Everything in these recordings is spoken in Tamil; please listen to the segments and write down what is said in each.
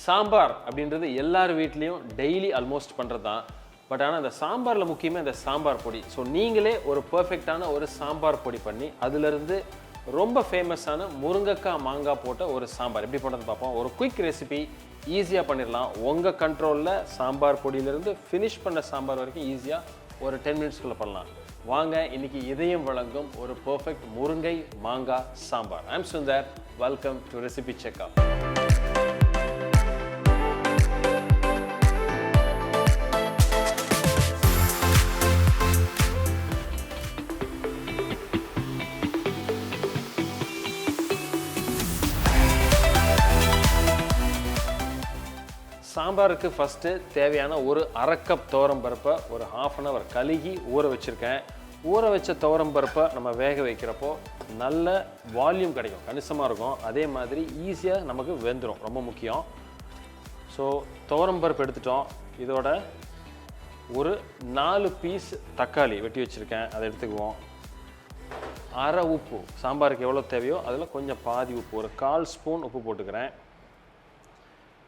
சாம்பார் அப்படின்றது எல்லார் வீட்லேயும் டெய்லி ஆல்மோஸ்ட் பண்ணுறது தான். பட் ஆனால் அந்த சாம்பாரில் முக்கியமாக இந்த சாம்பார் பொடி. ஸோ நீங்களே ஒரு பர்ஃபெக்டான ஒரு சாம்பார் பொடி பண்ணி அதிலிருந்து ரொம்ப ஃபேமஸான முருங்கைக்காய் மாங்காய் போட்ட ஒரு சாம்பார் எப்படி பண்ணுறது பார்ப்போம். ஒரு குயிக் ரெசிபி, ஈஸியாக பண்ணிடலாம். உங்கள் கண்ட்ரோலில் சாம்பார் பொடியிலேருந்து ஃபினிஷ் பண்ண சாம்பார் வரைக்கும் ஈஸியாக ஒரு 10 மினிட்ஸ்க்குள்ளே பண்ணலாம். வாங்க, இன்னைக்கு இதயம் வழங்கும் ஒரு பர்ஃபெக்ட் முருங்கை மாங்காய் sambar. I'm Sundar. Welcome to recipecheckr. சாம்பாருக்கு ஃபஸ்ட்டு தேவையான ஒரு அரை கப் துவரம் பருப்பை ஒரு 1/2 hour கழுகி ஊற வச்சுருக்கேன். ஊற வச்ச துவரம் பருப்பை நம்ம வேக வைக்கிறப்போ நல்ல வால்யூம் கிடைக்கும், கணிசமாக இருக்கும். அதே மாதிரி ஈஸியாக நமக்கு வெந்துடும், ரொம்ப முக்கியம். ஸோ துவரம் பருப்பு எடுத்துட்டோம். இதோட ஒரு 4 பீஸ் தக்காளி வெட்டி வச்சுருக்கேன், அதை எடுத்துக்குவோம். அரை உப்பு, சாம்பாருக்கு எவ்வளோ தேவையோ அதில் கொஞ்சம் பாதி உப்பு, ஒரு 1/4 ஸ்பூன் உப்பு போட்டுக்கிறேன்.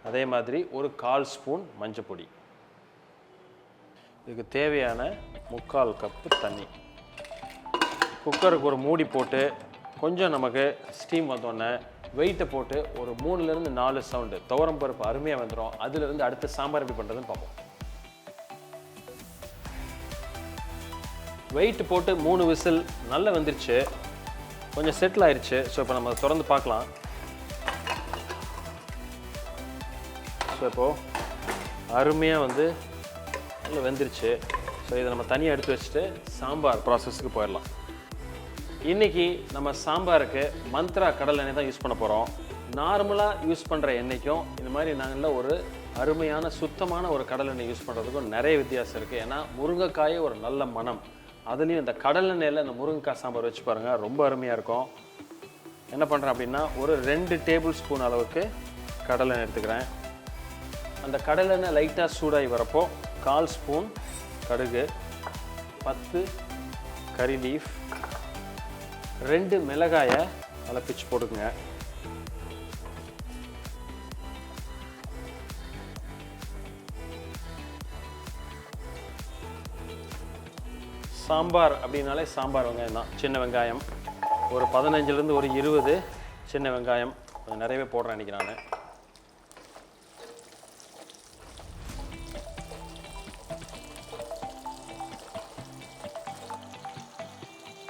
அதே மாதிரி ஒரு 1/4 ஸ்பூன் மஞ்சள் பொடி. இதுக்கு தேவையான 3/4 கப்பு தண்ணி. குக்கருக்கு ஒரு மூடி போட்டு கொஞ்சம் நமக்கு ஸ்டீம் வந்தோடனே வெயிட்டை போட்டு ஒரு 3லேருந்து 4 சவுண்டு துவரம் பருப்பு அருமையாக வந்துடும். அதுலேருந்து அடுத்து சாம்பார் எப்படி பண்ணுறதுன்னு பார்ப்போம். வெயிட் போட்டு 3 விசில் நல்லா வந்துருச்சு, கொஞ்சம் செட்டில் ஆயிடுச்சு. ஸோ இப்போ நம்ம திறந்து பார்க்கலாம். ஸோ இப்போது அருமையாக நல்லா வெந்துருச்சு. ஸோ இதை நம்ம தனியாக எடுத்து வச்சுட்டு சாம்பார் ப்ராசஸ்க்கு போயிடலாம். இன்றைக்கி நம்ம சாம்பாருக்கு மந்த்ரா கடலை எண்ணெய் தான் யூஸ் பண்ண போகிறோம். நார்மலாக யூஸ் பண்ணுற எண்ணெய்க்கும் இந்த மாதிரி நாங்கள் ஒரு அருமையான சுத்தமான ஒரு கடலை எண்ணெய் யூஸ் பண்ணுறதுக்கும் நிறைய வித்தியாசம் இருக்குது. ஏன்னா முருங்கைக்காயே ஒரு நல்ல மனம், அதுலேயும் இந்த கடலை எண்ணெயில் இந்த முருங்கைக்காய் சாம்பார் வச்சு பாருங்கள், ரொம்ப அருமையாக இருக்கும். என்ன பண்ணுறேன் அப்படின்னா ஒரு 2 டேபிள் ஸ்பூன் அளவுக்கு கடலை எண்ணெய் எடுத்துக்கிறேன். அந்த கடலெண்ணெய் லைட்டாக சூடாகி வரப்போ 1/4 ஸ்பூன் கடுகு, 10 கறி லீஃப், 2 மிளகாயை நல்லா பிச்சு போட்டுக்குங்க. சாம்பார் அப்படின்னாலே சாம்பார் வெங்காயம் தான். சின்ன வெங்காயம் ஒரு 15லேருந்து ஒரு 20 சின்ன வெங்காயம், கொஞ்சம் நிறையவே போடுறேன் இன்றைக்கி நான்.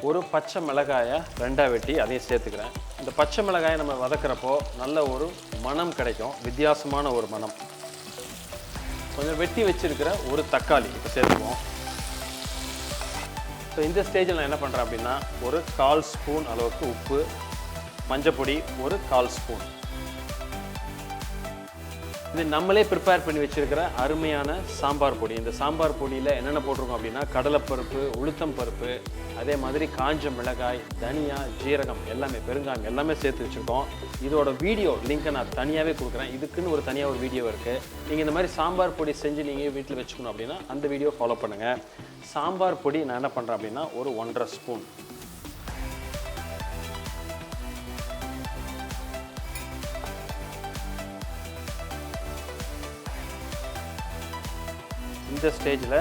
ஒரு பச்சை மிளகாயை 2ஆக வெட்டி அதையும் சேர்த்துக்கிறேன். இந்த பச்சை மிளகாயை நம்ம வதக்கிறப்போ நல்ல ஒரு மனம் கிடைக்கும், வித்தியாசமான ஒரு மனம். கொஞ்சம் வெட்டி வச்சிருக்கிற ஒரு தக்காளி இப்போ சேர்த்துக்குவோம். ஸோ இந்த ஸ்டேஜில் நான் என்ன பண்ணுறேன் அப்படின்னா ஒரு 1/4 ஸ்பூன் அளவுக்கு உப்பு, மஞ்சள் பொடி ஒரு 1/4 ஸ்பூன். இது நம்மளே ப்ரிப்பேர் பண்ணி வச்சுருக்கிற அருமையான சாம்பார் பொடி. இந்த சாம்பார் பொடியில் என்னென்ன போட்டிருக்கோம் அப்படின்னா கடலைப்பருப்பு, உளுத்தம் பருப்பு, அதே மாதிரி காஞ்ச மிளகாய், தனியா, ஜீரகம், எல்லாமே பெருங்காயம் எல்லாமே சேர்த்து வச்சுருக்கோம். இதோட வீடியோ லிங்க்கை நான் தனியாகவே கொடுக்குறேன். இதுக்குன்னு ஒரு தனியாக ஒரு வீடியோ இருக்குது. நீங்கள் இந்த மாதிரி சாம்பார் பொடி செஞ்சு நீங்கள் வீட்டில் வச்சுக்கணும் அப்படின்னா அந்த வீடியோ ஃபாலோ பண்ணுங்கள். சாம்பார் பொடி நான் என்ன பண்ணுறேன் அப்படின்னா ஒரு 1.5 ஸ்பூன். இந்த ஸ்டேஜில்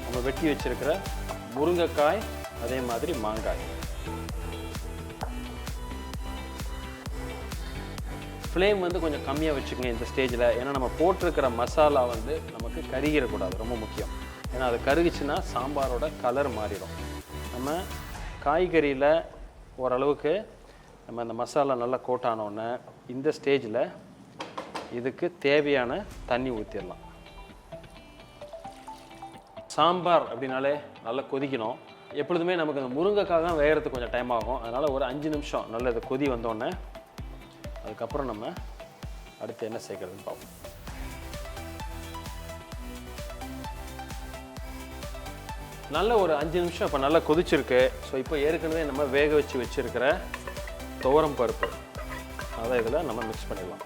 நம்ம வெட்டி வச்சிருக்கிற முருங்கைக்காய், அதே மாதிரி மாங்காய். ஃப்ளேம் கொஞ்சம் கம்மியாக வச்சுக்கோங்க இந்த ஸ்டேஜில். ஏன்னா நம்ம போட்டிருக்கிற மசாலா நமக்கு கருகிடக்கூடாது, ரொம்ப முக்கியம். ஏன்னா அது கருகிச்சுன்னா சாம்பாரோட கலர் மாறிடும். நம்ம காய்கறியில் ஓரளவுக்கு நம்ம அந்த மசாலா நல்லா கோட்டானோடனே இந்த ஸ்டேஜில் இதுக்கு தேவையான தண்ணி ஊற்றிடலாம். சாம்பார் அப்படின்னாலே நல்லா கொதிக்கணும். எப்பொழுதுமே நமக்கு அந்த முருங்கைக்காய் தான் வேகிறதுக்கு கொஞ்சம் டைம் ஆகும். அதனால் ஒரு 5 நிமிஷம் நல்ல இது கொதி வந்தோடனே அதுக்கப்புறம் நம்ம அடுத்து என்ன சேர்க்குறதுன்னு பார்ப்போம். நல்ல ஒரு 5 நிமிஷம் இப்போ நல்லா கொதிச்சிருக்கு. ஸோ இப்போ ஏற்கனவே நம்ம வேக வச்சுருக்கிற துவரம் பருப்பு அதை இதில் நம்ம மிக்ஸ் பண்ணிடலாம்.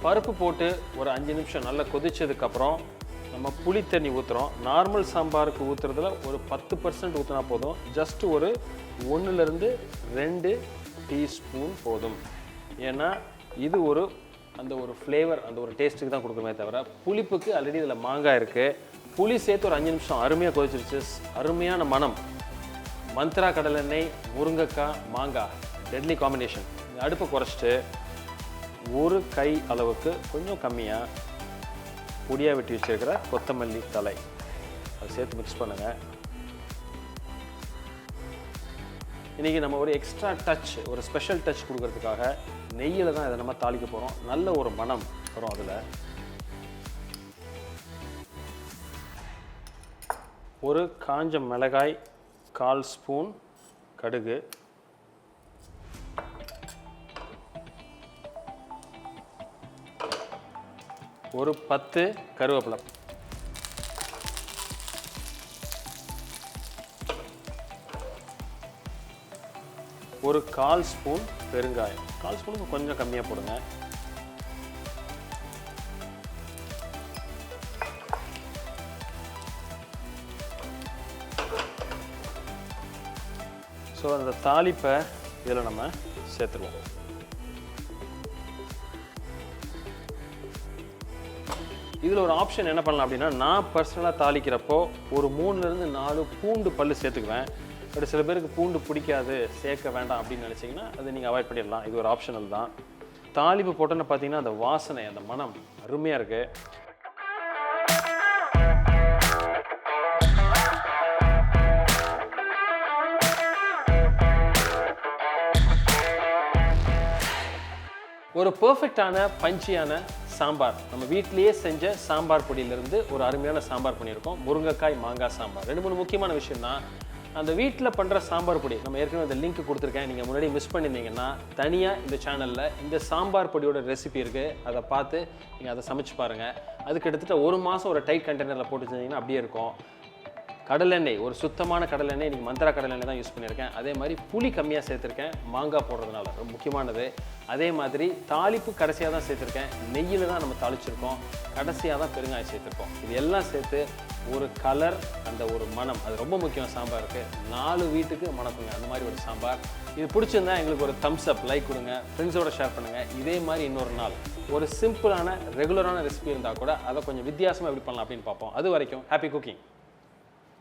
பருப்பு போட்டு ஒரு 5 நிமிஷம் நல்லா கொதிச்சதுக்கப்புறம் நம்ம புளி தண்ணி ஊற்றுறோம். நார்மல் சாம்பாருக்கு ஊற்றுறதுல ஒரு 10% ஊற்றினா போதும். ஜஸ்ட் ஒரு 1லேருந்து 2 டீஸ்பூன் போதும். ஏன்னா இது ஒரு அந்த ஒரு ஃப்ளேவர், அந்த ஒரு டேஸ்ட்டுக்கு தான் கொடுக்குமே தவிர, புளிப்புக்கு ஆல்ரெடி இதில் மாங்காய் இருக்குது. புளி சேர்த்து ஒரு 5 நிமிஷம் அருமையாக கொதிச்சிருச்சு. அருமையான மனம். மந்த்ரா கடலெண்ணெய், முருங்கைக்காய், மாங்காய், டெட்லி காம்பினேஷன். அடுப்பை குறைச்சிட்டு ஒரு கை அளவுக்கு கொஞ்சம் கம்மியாக பொடியாக வெட்டி வச்சுருக்கிற கொத்தமல்லி தழை அதை சேர்த்து மிக்ஸ் பண்ணுங்கள். இன்றைக்கி நம்ம ஒரு எக்ஸ்ட்ரா டச், ஒரு ஸ்பெஷல் டச் கொடுக்கறதுக்காக நெய்யில் தான் இதை நம்ம தாளிக்க போகிறோம். நல்ல ஒரு மனம் வரும். அதில் ஒரு காஞ்ச மிளகாய், 1/4 ஸ்பூன் கடுகு, ஒரு 10 கருவேப்பிலை, ஒரு 1/4 ஸ்பூன் பெருங்காயம். 1/4 ஸ்பூனுக்கு கொஞ்சம் கம்மியாக போடுங்க. ஸோ அந்த தாளிப்பை இதில் நம்ம சேர்த்துருவோம். இதில் ஒரு ஆப்ஷன் என்ன பண்ணலாம் அப்படின்னா, நான் பர்சனலாக தாளிக்கிறப்போ ஒரு 3லேருந்து 4 பூண்டு பல் சேர்த்துக்குவேன். பட் சில பேருக்கு பூண்டு பிடிக்காது, சேர்க்க வேண்டாம் அப்படின்னு நினச்சிங்கன்னா அதை நீங்கள் அவாய்ட் பண்ணிடலாம். இது ஒரு ஆப்ஷனல் தான். தாளிப்பு போட்டோன்னு பார்த்தீங்கன்னா அந்த வாசனை, அந்த மனம் அருமையாக இருக்குது. ஒரு பெர்ஃபெக்டான பஞ்சியான சாம்பார், நம்ம வீட்டிலேயே செஞ்ச சாம்பார் பொடியிலிருந்து ஒரு அருமையான சாம்பார் பண்ணியிருக்கோம். முருங்கைக்காய் மாங்காய் சாம்பார். 2-3 முக்கியமான விஷயம் தான். அந்த வீட்டில் பண்ணுற சாம்பார் பொடி நம்ம ஏற்கனவே இந்த லிங்க் கொடுத்துருக்கேன். நீங்கள் முன்னாடி மிஸ் பண்ணியிருந்தீங்கன்னா தனியாக இந்த சேனலில் இந்த சாம்பார் பொடியோட ரெசிபி இருக்குது. அதை பார்த்து நீங்கள் அதை சமைச்சு பாருங்கள். அதுக்கு எடுத்துகிட்ட 1 மாதம் ஒரு டைட் கண்டெய்னரில் போட்டு வச்சிங்கன்னா அப்படியே இருக்கும். கடலெண்ணெய், ஒரு சுத்தமான கடலெண்ணெய், இன்றைக்கி மந்த்ரா கடலெண்ணெய் தான் யூஸ் பண்ணியிருக்கேன். அதே மாதிரி புளி கம்மியாக சேர்த்துருக்கேன், மாங்காய் போடுறதுனால ரொம்ப முக்கியமானது. அதே மாதிரி தாளிப்பு கடைசியாக தான் சேர்த்துருக்கேன். நெய்யில் தான் நம்ம தாளிச்சிருக்கோம். கடைசியாக தான் பெருங்காயம் சேர்த்துருக்கோம். இது எல்லாம் சேர்த்து ஒரு கலர், அந்த ஒரு மனம், அது ரொம்ப முக்கியம் சாம்பாருக்கு. 4 வீட்டுக்கு மணக்குங்க அந்த மாதிரி ஒரு சாம்பார். இது பிடிச்சிருந்தா எங்களுக்கு ஒரு தம்ஸ் அப், லைக் கொடுங்க, ஃப்ரெண்ட்ஸோட ஷேர் பண்ணுங்கள். இதே மாதிரி இன்னொரு நாள் ஒரு சிம்பிளான ரெகுலரான ரெசிபி இருந்தால் கூட அதை கொஞ்சம் வித்தியாசமாக எப்படி பண்ணலாம் அப்படின்னு பார்ப்போம். அது வரைக்கும் ஹாப்பி குக்கிங்.